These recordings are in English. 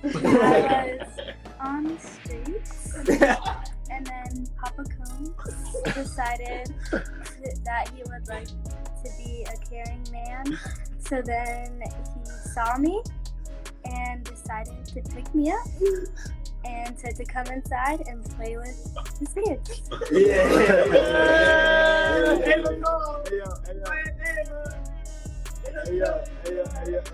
I was on the streets, and then Papa Combs decided that he would like to be a caring man. So then he saw me and decided to pick me up and said to come inside and play with his kids.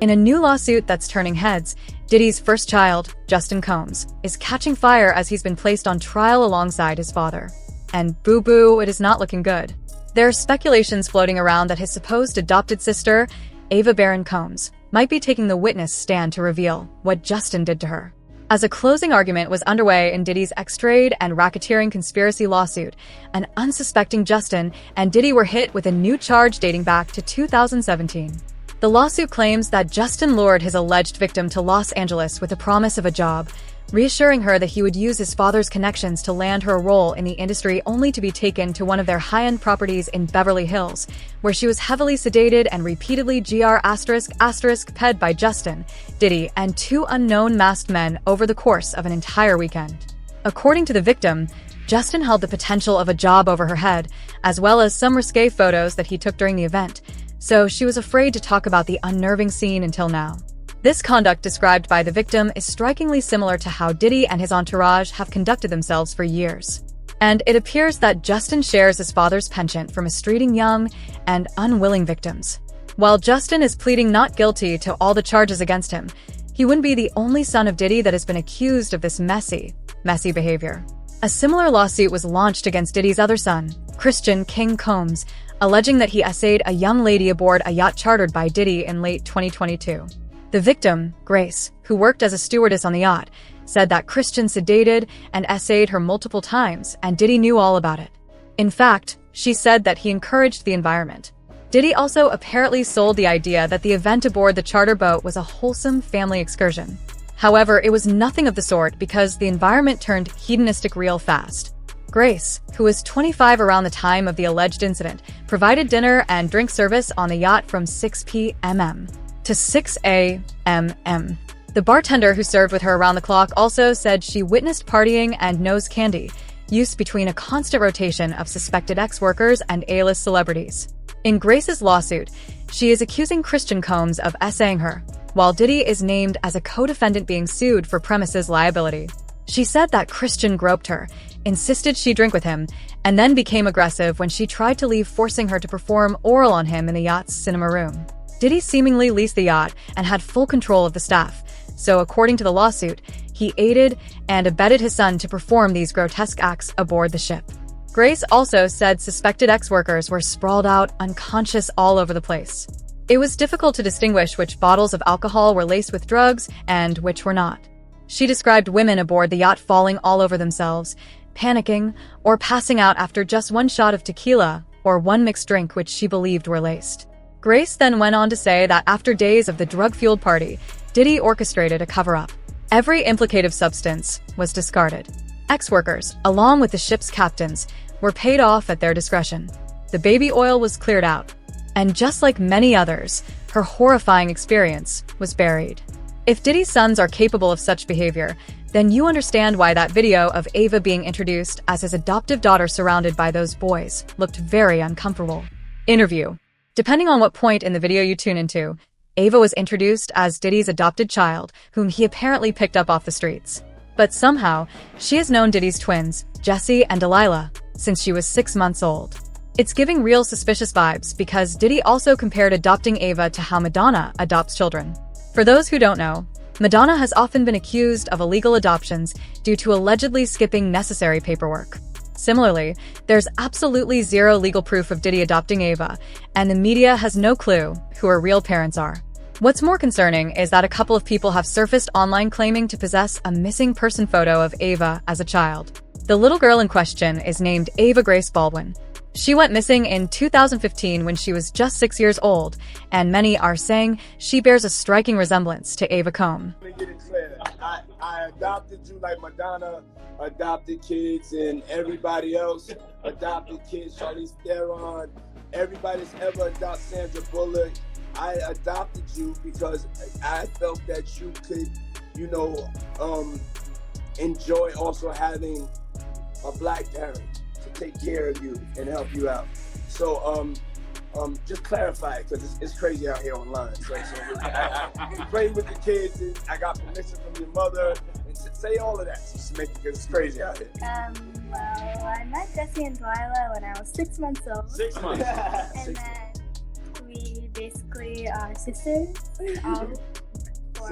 In a new lawsuit that's turning heads, Diddy's first child, Justin Combs, is catching fire as he's been placed on trial alongside his father. And boo-boo, it is not looking good. There are speculations floating around that his supposed adopted sister, Ava Barron Combs, might be taking the witness stand to reveal what Justin did to her. As a closing argument was underway in Diddy's ex-trade and racketeering conspiracy lawsuit, an unsuspecting Justin and Diddy were hit with a new charge dating back to 2017. The lawsuit claims that Justin lured his alleged victim to Los Angeles with the promise of a job, reassuring her that he would use his father's connections to land her a role in the industry, only to be taken to one of their high-end properties in Beverly Hills, where she was heavily sedated and repeatedly ped by Justin, Diddy, and two unknown masked men over the course of an entire weekend. According to the victim, Justin held the potential of a job over her head, as well as some risque photos that he took during the event, so she was afraid to talk about the unnerving scene until now. This conduct described by the victim is strikingly similar to how Diddy and his entourage have conducted themselves for years. And it appears that Justin shares his father's penchant for mistreating young and unwilling victims. While Justin is pleading not guilty to all the charges against him, he wouldn't be the only son of Diddy that has been accused of this messy behavior. A similar lawsuit was launched against Diddy's other son, Christian King Combs, alleging that he essayed a young lady aboard a yacht chartered by Diddy in late 2022. The victim, Grace, who worked as a stewardess on the yacht, said that Christian sedated and essayed her multiple times, and Diddy knew all about it. In fact, she said that he encouraged the environment. Diddy also apparently sold the idea that the event aboard the charter boat was a wholesome family excursion. However, it was nothing of the sort because the environment turned hedonistic real fast. Grace, who was 25 around the time of the alleged incident, provided dinner and drink service on the yacht from 6 p.m. to 6 a.m. The bartender who served with her around the clock also said she witnessed partying and nose candy use between a constant rotation of suspected ex-workers and A-list celebrities. In Grace's lawsuit, she is accusing Christian Combs of essaying her, while Diddy is named as a co-defendant being sued for premises liability. She said that Christian groped her, insisted she drink with him, and then became aggressive when she tried to leave, forcing her to perform oral on him in the yacht's cinema room. Diddy seemingly leased the yacht and had full control of the staff, so according to the lawsuit, he aided and abetted his son to perform these grotesque acts aboard the ship. Grace also said suspected ex-workers were sprawled out, unconscious all over the place. It was difficult to distinguish which bottles of alcohol were laced with drugs and which were not. She described women aboard the yacht falling all over themselves, panicking, or passing out after just one shot of tequila or one mixed drink which she believed were laced. Grace then went on to say that after days of the drug-fueled party, Diddy orchestrated a cover-up. Every implicative substance was discarded. Ex-workers, along with the ship's captains, were paid off at their discretion. The baby oil was cleared out. And just like many others, her horrifying experience was buried. If Diddy's sons are capable of such behavior, then you understand why that video of Ava being introduced as his adoptive daughter surrounded by those boys looked very uncomfortable. Interview. Depending on what point in the video you tune into, Ava was introduced as Diddy's adopted child, whom he apparently picked up off the streets. But somehow, she has known Diddy's twins, Jesse and Delilah, since she was 6 months old. It's giving real suspicious vibes because Diddy also compared adopting Ava to how Madonna adopts children. For those who don't know, Madonna has often been accused of illegal adoptions due to allegedly skipping necessary paperwork. Similarly, there's absolutely zero legal proof of Diddy adopting Ava, and the media has no clue who her real parents are. What's more concerning is that a couple of people have surfaced online claiming to possess a missing person photo of Ava as a child. The little girl in question is named Ava Grace Baldwin. She went missing in 2015 when she was just 6 years old, and many are saying she bears a striking resemblance to Ava Combs. Let me get it clear. I adopted you like Madonna adopted kids and everybody else adopted kids, Charlize Theron, everybody's ever adopted Sandra Bullock. I adopted you because I felt that you could, you know, enjoy also having a black parent to take care of you and help you out. So just clarify it, because it's crazy out here online. So I pray with the kids, and I got permission from your mother, and say all of that, just to make it, because it's crazy out here. Well, I met Jesse and Delilah when I was 6 months old. 6 months. And then we basically are sisters.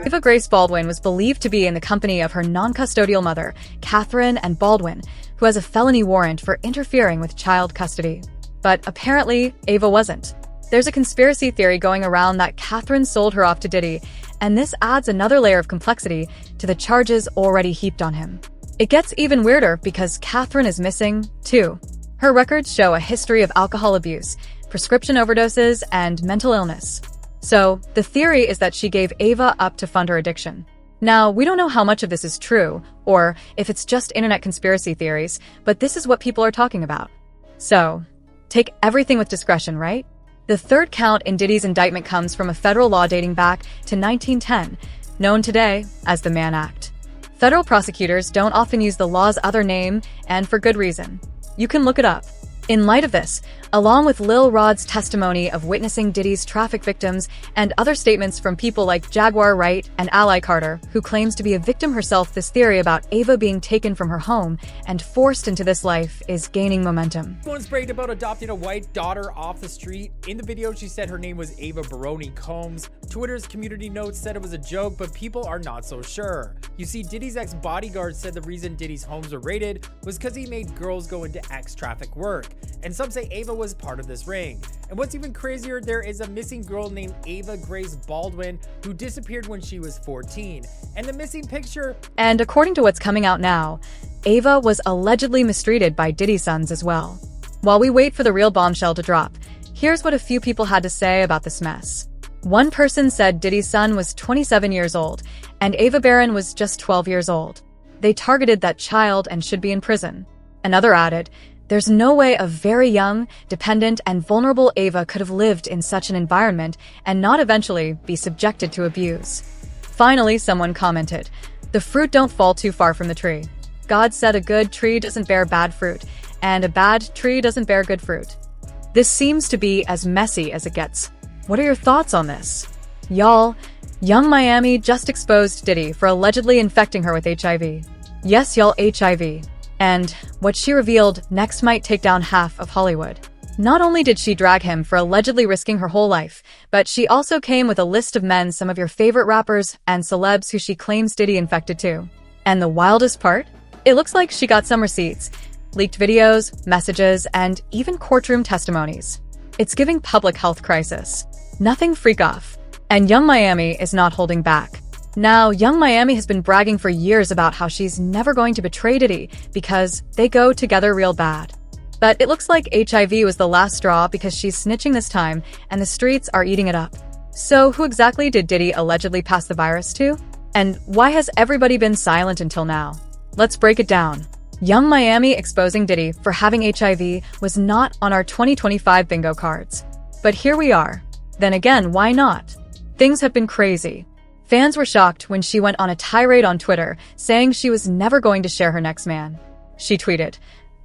Ava Grace Baldwin was believed to be in the company of her non-custodial mother, Catherine and Baldwin, who has a felony warrant for interfering with child custody. But apparently, Ava wasn't. There's a conspiracy theory going around that Catherine sold her off to Diddy, and this adds another layer of complexity to the charges already heaped on him. It gets even weirder because Catherine is missing, too. Her records show a history of alcohol abuse, prescription overdoses, and mental illness. So, the theory is that she gave Ava up to fund her addiction. Now, we don't know how much of this is true, or if it's just internet conspiracy theories, but this is what people are talking about. So, take everything with discretion, right? The third count in Diddy's indictment comes from a federal law dating back to 1910, known today as the Mann Act. Federal prosecutors don't often use the law's other name, and for good reason. You can look it up. In light of this, along with Lil Rod's testimony of witnessing Diddy's traffic victims and other statements from people like Jaguar Wright and Ally Carter, who claims to be a victim herself, this theory about Ava being taken from her home and forced into this life is gaining momentum. Everyone's bragged about adopting a white daughter off the street. In the video, she said her name was Ava Baroni Combs. Twitter's community notes said it was a joke, but people are not so sure. You see, Diddy's ex-bodyguard said the reason Diddy's homes were raided was because he made girls go into ex-traffic work. And some say Ava was part of this ring. And what's even crazier, there is a missing girl named Ava Grace Baldwin who disappeared when she was 14. And the missing picture... And according to what's coming out now, Ava was allegedly mistreated by Diddy's sons as well. While we wait for the real bombshell to drop, here's what a few people had to say about this mess. One person said Diddy's son was 27 years old, and Ava Barron was just 12 years old. They targeted that child and should be in prison. Another added, there's no way a very young, dependent, and vulnerable Ava could have lived in such an environment and not eventually be subjected to abuse. Finally, someone commented, the fruit don't fall too far from the tree. God said a good tree doesn't bear bad fruit, and a bad tree doesn't bear good fruit. This seems to be as messy as it gets. What are your thoughts on this? Y'all, Young Miami just exposed Diddy for allegedly infecting her with HIV. Yes, y'all, HIV. And what she revealed next might take down half of Hollywood. Not only did she drag him for allegedly risking her whole life, but she also came with a list of men, some of your favorite rappers and celebs who she claims Diddy infected too. And the wildest part? It looks like she got some receipts, leaked videos, messages, and even courtroom testimonies. It's giving public health crisis. Nothing freak off. And Young Miami is not holding back. Now, Young Miami has been bragging for years about how she's never going to betray Diddy because they go together real bad. But it looks like HIV was the last straw because she's snitching this time and the streets are eating it up. So who exactly did Diddy allegedly pass the virus to? And why has everybody been silent until now? Let's break it down. Young Miami exposing Diddy for having HIV was not on our 2025 bingo cards. But here we are. Then again, why not? Things have been crazy. Fans were shocked when she went on a tirade on Twitter, saying she was never going to share her next man. She tweeted,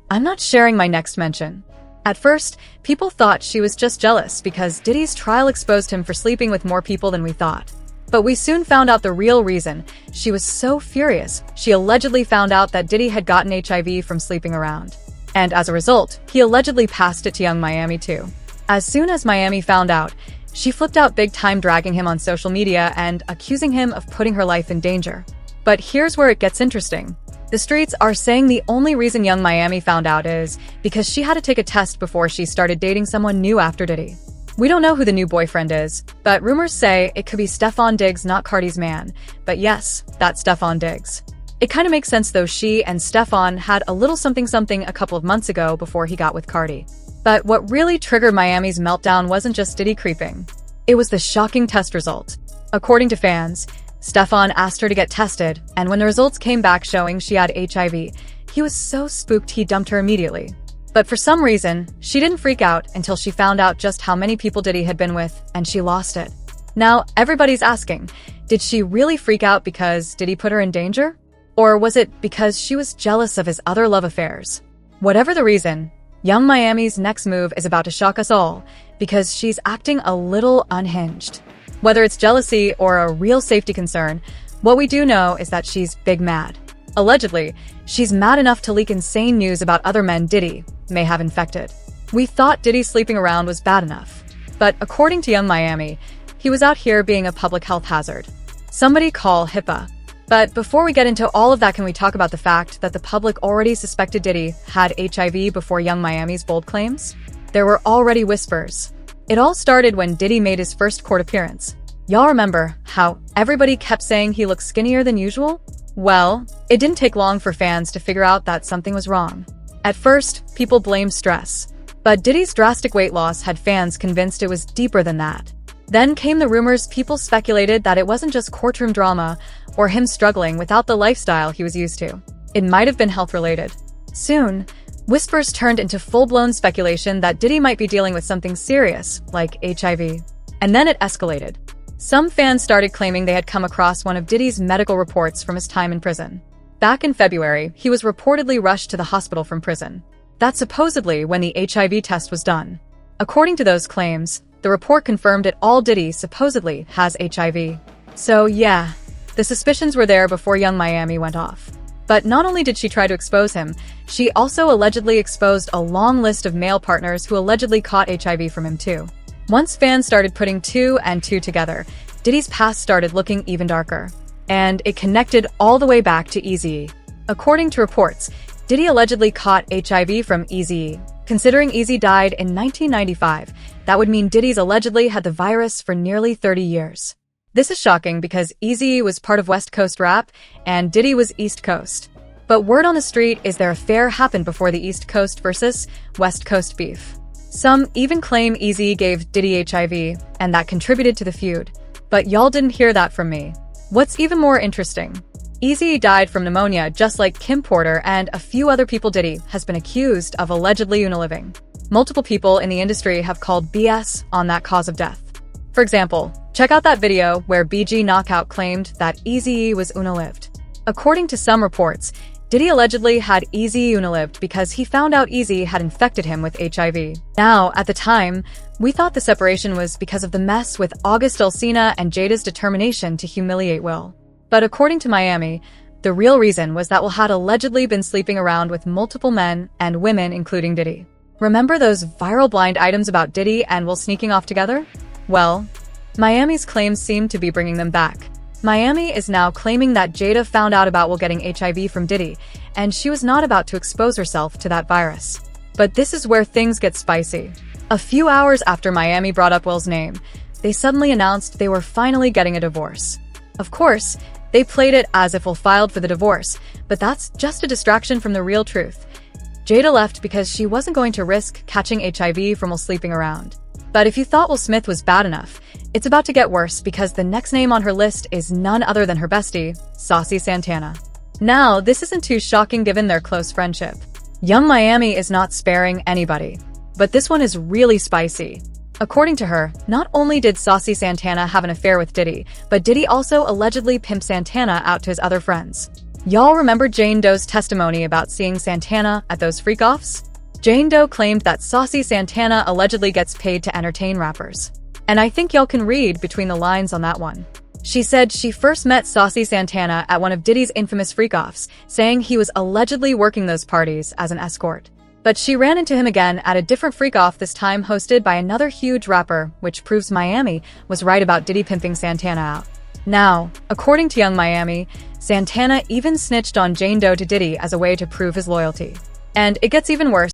"I'm not sharing my next mention." At first, people thought she was just jealous because Diddy's trial exposed him for sleeping with more people than we thought. But we soon found out the real reason. She was so furious, she allegedly found out that Diddy had gotten HIV from sleeping around. And as a result, he allegedly passed it to Young Miami too. As soon as Miami found out, she flipped out big time, dragging him on social media and accusing him of putting her life in danger. But here's where it gets interesting. The streets are saying the only reason Young Miami found out is because she had to take a test before she started dating someone new after Diddy. We don't know who the new boyfriend is, but rumors say it could be Stefon Diggs, not Cardi's man. But yes, that's Stefon Diggs. It kind of makes sense though, she and Stefon had a little something a couple of months ago before he got with Cardi. But what really triggered Miami's meltdown wasn't just Diddy creeping. It was the shocking test result. According to fans, Stefon asked her to get tested, and when the results came back showing she had HIV, he was so spooked he dumped her immediately. But for some reason, she didn't freak out until she found out just how many people Diddy had been with, and she lost it. Now, everybody's asking, did she really freak out because Diddy put her in danger? Or was it because she was jealous of his other love affairs? Whatever the reason, Young Miami's next move is about to shock us all because she's acting a little unhinged. Whether it's jealousy or a real safety concern, what we do know is that she's big mad. Allegedly, she's mad enough to leak insane news about other men Diddy may have infected. We thought Diddy sleeping around was bad enough. But according to Young Miami, he was out here being a public health hazard. Somebody call HIPAA. But before we get into all of that, can we talk about the fact that the public already suspected Diddy had HIV before Young Miami's bold claims? There were already whispers. It all started when Diddy made his first court appearance. Y'all remember how everybody kept saying he looked skinnier than usual? Well, it didn't take long for fans to figure out that something was wrong. At first, people blamed stress. But Diddy's drastic weight loss had fans convinced it was deeper than that. Then came the rumors. People speculated that it wasn't just courtroom drama or him struggling without the lifestyle he was used to. It might have been health-related. Soon, whispers turned into full-blown speculation that Diddy might be dealing with something serious, like HIV. And then it escalated. Some fans started claiming they had come across one of Diddy's medical reports from his time in prison. Back in February, he was reportedly rushed to the hospital from prison. That's supposedly when the HIV test was done. According to those claims, the report confirmed it all. Diddy supposedly has HIV. So yeah, the suspicions were there before Young Miami went off. But not only did she try to expose him, she also allegedly exposed a long list of male partners who allegedly caught HIV from him too. Once fans started putting two and two together, Diddy's past started looking even darker. And it connected all the way back to Eazy-E. According to reports, Diddy allegedly caught HIV from Eazy-E. Considering Eazy died in 1995, that would mean Diddy's allegedly had the virus for nearly 30 years. This is shocking because Eazy-E was part of West Coast rap and Diddy was East Coast. But word on the street is their affair happened before the East Coast versus West Coast beef. Some even claim Eazy-E gave Diddy HIV, and that contributed to the feud. But y'all didn't hear that from me. What's even more interesting, Eazy-E died from pneumonia just like Kim Porter and a few other people Diddy has been accused of allegedly unaliving. Multiple people in the industry have called BS on that cause of death. For example, check out that video where BG Knockout claimed that Eazy-E was unalived. According to some reports, Diddy allegedly had Eazy-E unalived because he found out Eazy had infected him with HIV. Now, at the time, we thought the separation was because of the mess with August Alsina and Jada's determination to humiliate Will. But according to Miami, the real reason was that Will had allegedly been sleeping around with multiple men and women, including Diddy. Remember those viral blind items about Diddy and Will sneaking off together? Well, Miami's claims seem to be bringing them back. Miami is now claiming that Jada found out about Will getting HIV from Diddy, and she was not about to expose herself to that virus. But this is where things get spicy. A few hours after Miami brought up Will's name, they suddenly announced they were finally getting a divorce. Of course, they played it as if Will filed for the divorce, but that's just a distraction from the real truth. Jada left because she wasn't going to risk catching HIV from Will sleeping around. But if you thought Will Smith was bad enough, it's about to get worse because the next name on her list is none other than her bestie, Saucy Santana. Now, this isn't too shocking given their close friendship. Young Miami is not sparing anybody. But this one is really spicy. According to her, not only did Saucy Santana have an affair with Diddy, but Diddy also allegedly pimped Santana out to his other friends. Y'all remember Jane Doe's testimony about seeing Santana at those freak-offs? Jane Doe claimed that Saucy Santana allegedly gets paid to entertain rappers. And I think y'all can read between the lines on that one. She said she first met Saucy Santana at one of Diddy's infamous freak-offs, saying he was allegedly working those parties as an escort. But she ran into him again at a different freak-off, this time hosted by another huge rapper, which proves Miami was right about Diddy pimping Santana out. Now, according to Young Miami, Santana even snitched on Jane Doe to Diddy as a way to prove his loyalty. And it gets even worse.